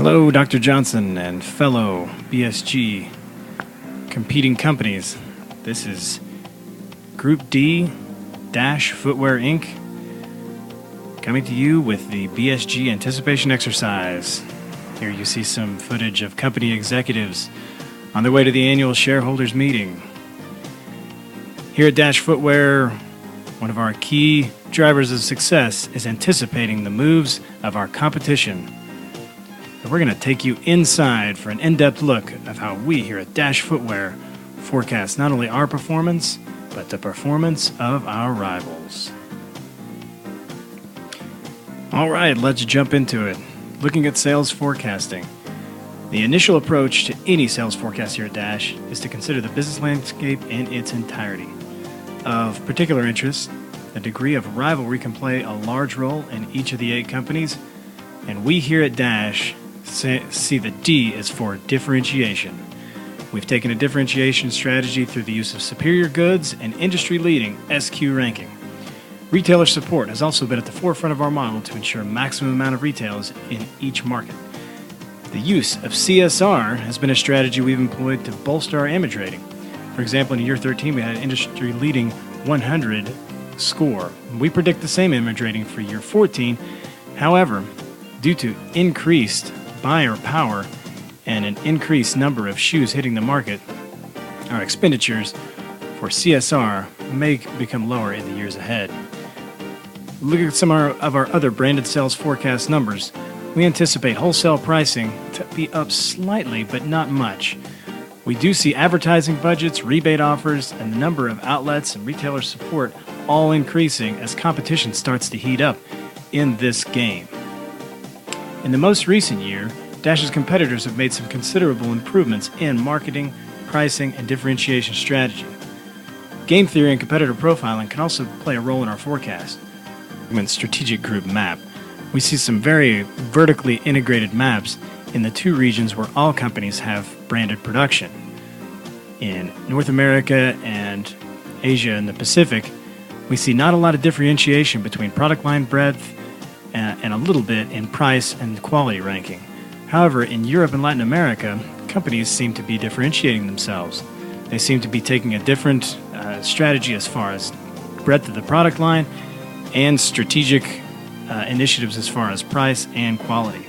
Hello, Dr. Johnson and fellow BSG competing companies. This is Group D Footwear Inc. coming to you with the BSG anticipation exercise. Here you see some footage of company executives on their way to the annual shareholders meeting. Here at Dash Footwear, one of our key drivers of success is anticipating the moves of our competition. And we're going to take you inside for an in-depth look of how we here at Dash Footwear forecast not only our performance, but the performance of our rivals. All right, let's jump into it. Looking at sales forecasting. The initial approach to any sales forecast here at Dash is to consider the business landscape in its entirety. Of particular interest, the degree of rivalry can play a large role in each of the 8 companies, and we here at Dash see that D is for differentiation. We've taken a differentiation strategy through the use of superior goods and industry-leading SQ ranking. Retailer support has also been at the forefront of our model to ensure maximum amount of retails in each market. The use of CSR has been a strategy we've employed to bolster our image rating. For example, in year 13, we had an industry-leading 100 score. We predict the same image rating for year 14. However, due to increased buyer power and an increased number of shoes hitting the market, our expenditures for CSR may become lower in the years ahead. Looking at some of our other branded sales forecast numbers, we anticipate wholesale pricing to be up slightly, but not much. We do see advertising budgets, rebate offers, and the number of outlets and retailer support all increasing as competition starts to heat up in this game. In the most recent year, Dash's competitors have made some considerable improvements in marketing, pricing, and differentiation strategy. Game theory and competitor profiling can also play a role in our forecast. In strategic group map, we see some very vertically integrated maps in the 2 regions where all companies have branded production. In North America and Asia and the Pacific, we see not a lot of differentiation between product line breadth and a little bit in price and quality ranking. However, in Europe and Latin America, companies seem to be differentiating themselves. They seem to be taking a different strategy as far as breadth of the product line and strategic initiatives as far as price and quality.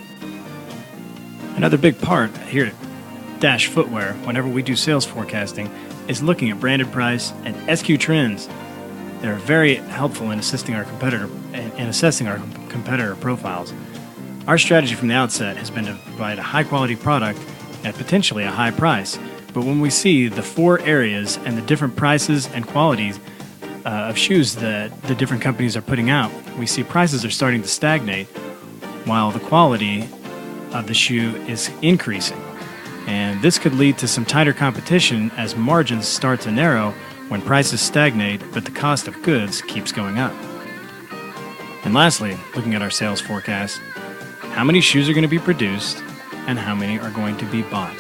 Another big part here at Dash Footwear, whenever we do sales forecasting, is looking at branded price and SQ trends. They're very helpful in assisting our competitor and assessing our competitor profiles. Our strategy from the outset has been to provide a high-quality product at potentially a high price. But when we see the 4 areas and the different prices and qualities of shoes that the different companies are putting out, we see prices are starting to stagnate while the quality of the shoe is increasing. And this could lead to some tighter competition as margins start to narrow when prices stagnate, but the cost of goods keeps going up. And lastly, looking at our sales forecast, how many shoes are going to be produced and how many are going to be bought.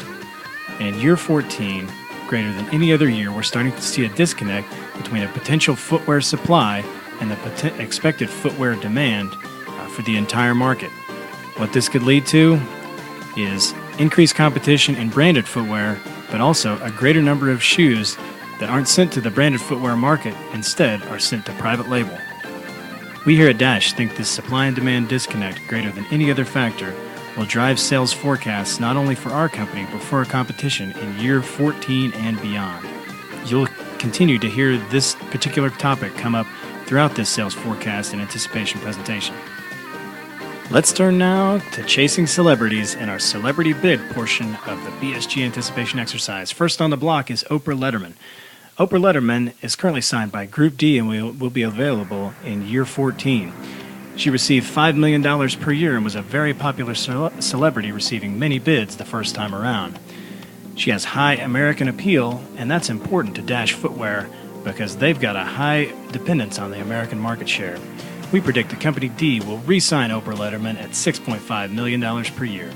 And in year 14, greater than any other year, we're starting to see a disconnect between a potential footwear supply and the expected footwear demand for the entire market. What this could lead to is increased competition in branded footwear, but also a greater number of shoes that aren't sent to the branded footwear market, instead are sent to private label. We here at Dash think this supply and demand disconnect, greater than any other factor, will drive sales forecasts not only for our company, but for our competition in year 14 and beyond. You'll continue to hear this particular topic come up throughout this sales forecast and anticipation presentation. Let's turn now to chasing celebrities in our celebrity bid portion of the BSG anticipation exercise. First on the block is Oprah Letterman. Oprah Letterman is currently signed by Group D and will be available in year 14. She received $5 million per year and was a very popular celebrity, receiving many bids the first time around. She has high American appeal, and that's important to Dash Footwear because they've got a high dependence on the American market share. We predict the company D will re-sign Oprah Letterman at $6.5 million per year.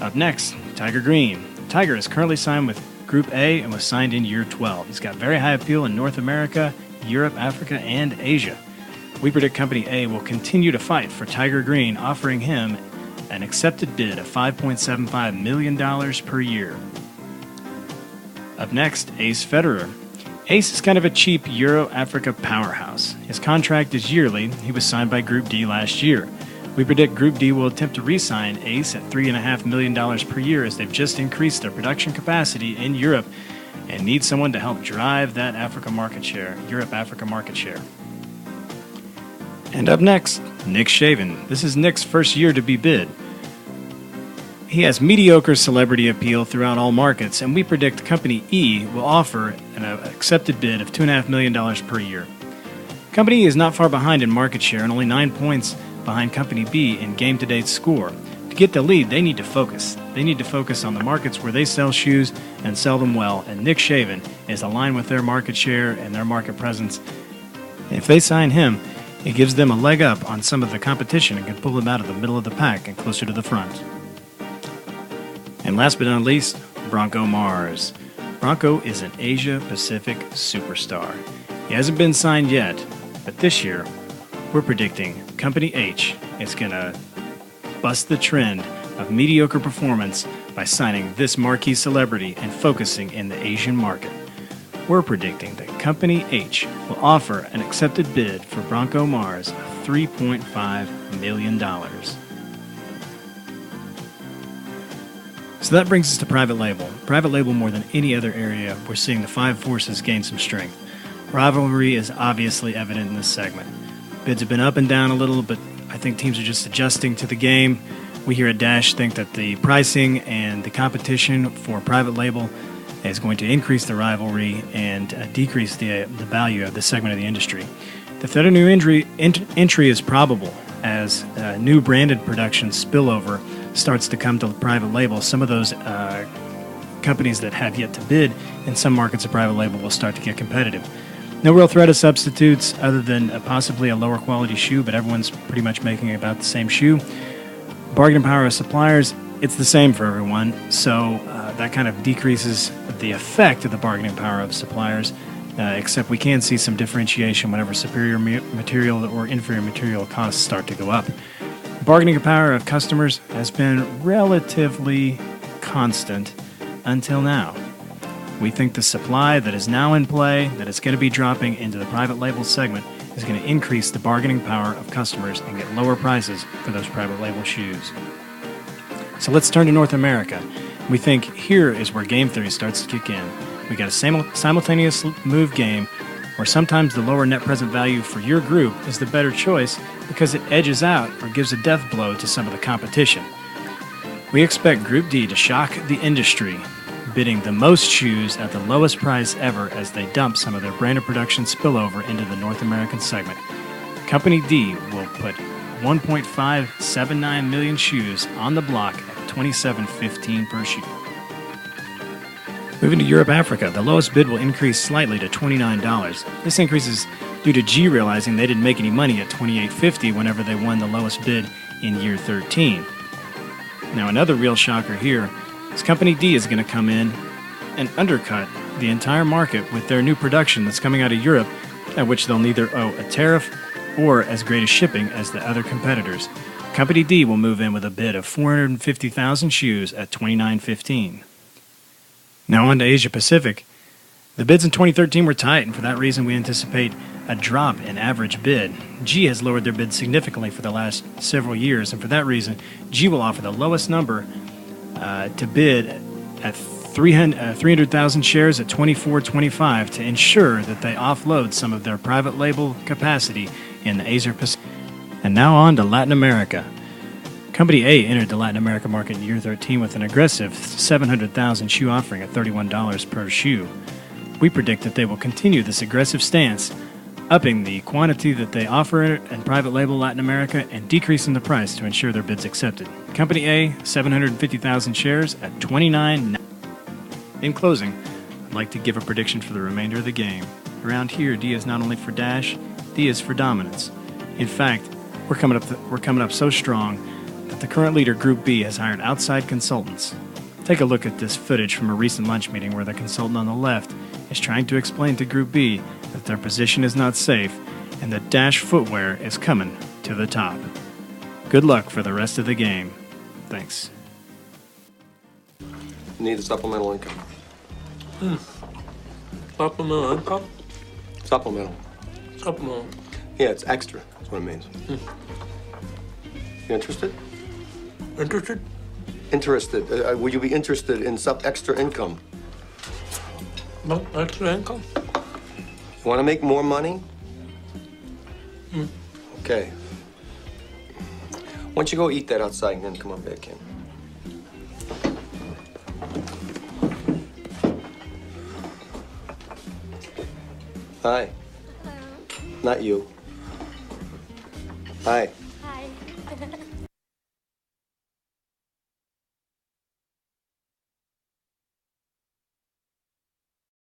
Up next, Tiger Green. Tiger is currently signed with Group A and was signed in year 12. He's got very high appeal in North America, Europe, Africa, and Asia. We predict Company A will continue to fight for Tiger Green, offering him an accepted bid of $5.75 million per year. Up next, Ace Federer. Ace is kind of a cheap Euro-Africa powerhouse. His contract is yearly. He was signed by Group D last year. We predict Group D will attempt to re-sign Ace at $3.5 million per year as they've just increased their production capacity in Europe and need someone to help drive that Africa market share, Europe-Africa market share. And up next, Nick Shaven. This is Nick's first year to be bid. He has mediocre celebrity appeal throughout all markets, and we predict Company E will offer an accepted bid of $2.5 million per year. Company E is not far behind in market share and only 9 points behind Company B in game-to-date score. To get the lead, they need to focus. They need to focus on the markets where they sell shoes and sell them well, and Nick Shaven is aligned with their market share and their market presence. If they sign him, it gives them a leg up on some of the competition and can pull them out of the middle of the pack and closer to the front. And last but not least, Bronco Mars. Bronco is an Asia-Pacific superstar. He hasn't been signed yet, but this year, we're predicting Company H is going to bust the trend of mediocre performance by signing this marquee celebrity and focusing in the Asian market. We're predicting that Company H will offer an accepted bid for Bronco Mars of $3.5 million. So that brings us to private label. Private label, more than any other area, we're seeing the five forces gain some strength. Rivalry is obviously evident in this segment. Bids have been up and down a little, but I think teams are just adjusting to the game. We here at Dash think that the pricing and the competition for private label is going to increase the rivalry and decrease the value of this segment of the industry. The threat of new entry is probable as new branded production spillover starts to come to private label. Some of those companies that have yet to bid in some markets of private label will start to get competitive. No real threat of substitutes other than possibly a lower quality shoe, but everyone's pretty much making about the same shoe. Bargaining power of suppliers, it's the same for everyone, so that kind of decreases the effect of the bargaining power of suppliers, except we can see some differentiation whenever superior material or inferior material costs start to go up. Bargaining power of customers has been relatively constant until now. We think the supply that is now in play, that is going to be dropping into the private label segment, is going to increase the bargaining power of customers and get lower prices for those private label shoes. So let's turn to North America. We think here is where game theory starts to kick in. We got a simultaneous move game where sometimes the lower net present value for your group is the better choice because it edges out or gives a death blow to some of the competition. We expect Group D to shock the industry, bidding the most shoes at the lowest price ever as they dump some of their branded production spillover into the North American segment. Company D will put 1.579 million shoes on the block at $27.15 per shoe. Moving to Europe Africa, the lowest bid will increase slightly to $29. This increase is due to G realizing they didn't make any money at $28.50 whenever they won the lowest bid in year 13. Now another real shocker here is Company D is going to come in and undercut the entire market with their new production that's coming out of Europe, at which they'll neither owe a tariff or as great a shipping as the other competitors. Company D will move in with a bid of 450,000 shoes at $29.15. Now on to Asia Pacific. The bids in 2013 were tight, and for that reason we anticipate a drop in average bid. G has lowered their bid significantly for the last several years, and for that reason, G will offer the lowest number to bid at 300,000 shares at $24.25 to ensure that they offload some of their private label capacity in the Asia Pacific. And now on to Latin America. Company A entered the Latin America market in year 13 with an aggressive 700,000 shoe offering at $31 per shoe. We predict that they will continue this aggressive stance, upping the quantity that they offer in private label Latin America and decreasing the price to ensure their bids accepted. Company A, 750,000 shares at $29. In closing, I'd like to give a prediction for the remainder of the game. Around here, D is not only for dash, D is for dominance. In fact, we're coming up so strong that the current leader, Group B, has hired outside consultants. Take a look at this footage from a recent lunch meeting where the consultant on the left is trying to explain to Group B that their position is not safe and that Dash footwear is coming to the top. Good luck for the rest of the game. Thanks. Need a supplemental income. Supplemental income? Supplemental. Supplemental. Yeah, it's extra. That's what it means. You interested? Interested? Interested. Would you be interested in extra income? No, extra income? You want to make more money? Okay. Why don't you go eat that outside and then come on back in? Hi. Not you. Hi.